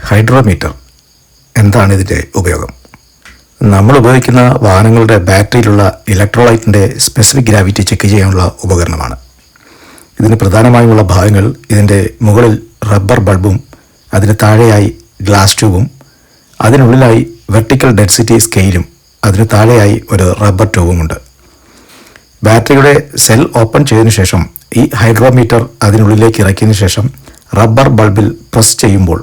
Hydrometer എന്താണ് ഇതിൻ്റെ ഉപയോഗം? നമ്മൾ ഉപയോഗിക്കുന്ന വാഹനങ്ങളുടെ ബാറ്ററിയിലുള്ള ഇലക്ട്രോലൈറ്റിൻ്റെ സ്പെസിഫിക് ഗ്രാവിറ്റി ചെക്ക് ചെയ്യാനുള്ള ഉപകരണമാണ്. ഇതിന് പ്രധാനമായുമുള്ള ഭാഗങ്ങൾ ഇതിൻ്റെ മുകളിൽ റബ്ബർ ബൾബും അതിന് താഴെയായി ഗ്ലാസ് ട്യൂബും അതിനുള്ളിലായി വെർട്ടിക്കൽ ഡെൻസിറ്റി സ്കെയിലും അതിന് താഴെയായി ഒരു റബ്ബർ ട്യൂബുമുണ്ട്. ബാറ്ററിയുടെ സെൽ ഓപ്പൺ ചെയ്തതിനു ശേഷം ഈ ഹൈഡ്രോമീറ്റർ അതിനുള്ളിലേക്ക് ഇറക്കിയതിനു ശേഷം റബ്ബർ ബൾബിൽ പ്രസ് ചെയ്യുമ്പോൾ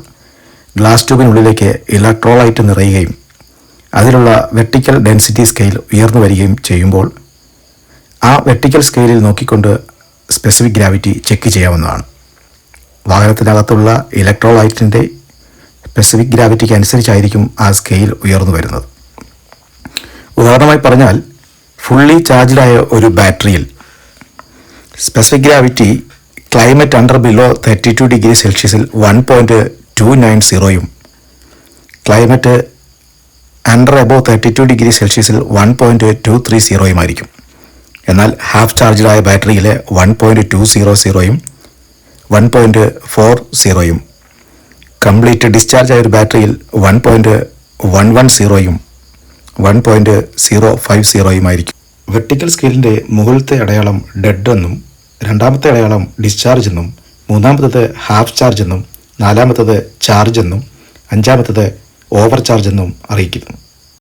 ഗ്ലാസ് ട്യൂബിനുള്ളിലേക്ക് ഇലക്ട്രോലൈറ്റ് നിറയുകയും അതിലുള്ള വെർട്ടിക്കൽ ഡെൻസിറ്റി സ്കെയിൽ ഉയർന്നു വരികയും ചെയ്യുമ്പോൾ ആ വെർട്ടിക്കൽ സ്കെയിലിൽ നോക്കിക്കൊണ്ട് സ്പെസിഫിക് ഗ്രാവിറ്റി ചെക്ക് ചെയ്യാവുന്നതാണ്. വാഹനത്തിനകത്തുള്ള ഇലക്ട്രോലൈറ്റിൻ്റെ സ്പെസിഫിക് ഗ്രാവിറ്റിക്ക് അനുസരിച്ചായിരിക്കും ആ സ്കെയിൽ ഉയർന്നു വരുന്നത്. ഉദാഹരണമായി പറഞ്ഞാൽ, ഫുള്ളി ചാർജ്ഡായ ഒരു ബാറ്ററിയിൽ specific gravity climate under below 32 degree സെൽഷ്യസിൽ 1.290യും ക്ലൈമറ്റ് അണ്ടർ എബോവ് 32 ഡിഗ്രി സെൽഷ്യസിൽ 1.230യുമായിരിക്കും. എന്നാൽ ഹാഫ് ചാർജ്ഡായ ബാറ്ററിയിൽ 1.200യും 1.40യും കംപ്ലീറ്റ് ഡിസ്ചാർജ് ആയ ഒരു ബാറ്ററിയിൽ 1.110യും 1.050യുമായിരിക്കും. വെർട്ടിക്കൽ സ്കെയിലിൻ്റെ മുകളിലത്തെ അടയാളം ഡെഡ് എന്നും രണ്ടാമത്തെ അടയാളം ഡിസ്ചാർജ് എന്നും മൂന്നാമത്തത് ഹാഫ് ചാർജ് എന്നും നാലാമത്തത് ചാർജ് എന്നും അഞ്ചാമത്തത് ഓവർ ചാർജ് എന്നും അറിയിക്കുന്നു.